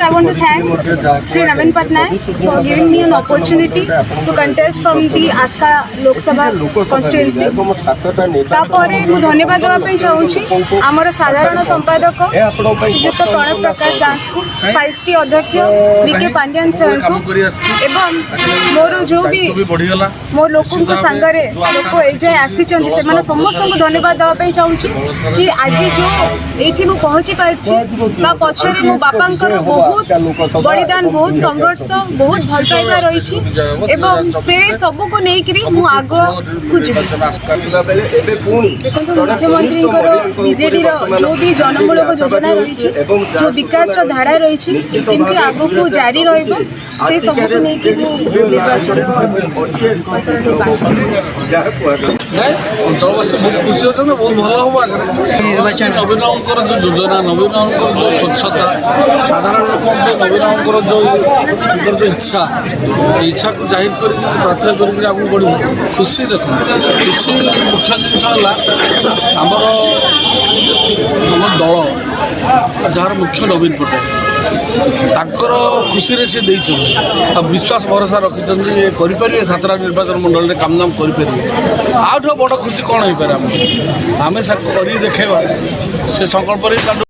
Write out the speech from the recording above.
I want to thank Sri Navin Patnaik for giving me an opportunity to contest from the Aska Lok Sabha constituency. तापरे मु धन्यवाद देवा पई चाहूची हमर साधारण संपादक श्रीयुक्त प्रणव प्रकाश दास को 5T अध्यक्ष बीके पांड्यान सर को एवं मोर जो भी मोर लोकन को संगरे लोक एजाय आसी चंदी से माने समस्त को धन्यवाद देवा पई चाहूची कि आज जो एठी मु पहुंची पारछि बा पछरे मो बापांकर बहुत बलिदान बहुत संघर्ष बहुत भल पाइबा रही एवं से सबू को लेकर मु आग को देखो मुख्यमंत्री बीजेडी जो भी जनमूलक योजना रही जो विकास धारा रही केमती आग को जारी से सब को लेकिन निर्वाचन अंचलवासी बहुत खुशी अच्छा बहुत भल हम निर्वाचन नवीन जो योजना नवीन जो स्वच्छता साधारण लोक नवीन जो इच्छा को जाहिर कर प्रार्थना कर बढ़ू खुशी देख खुशी मुख्य जिनस आमर दल जार मुख्य नवीन पट्टनायक ताकर खुशी से विश्वास भरोसा रखिंट करें सातटा निर्वाचन मंडल में काम दाम करें आठ बड़ खुशी कौन हो पारे आम कर देखेबा से संकल्प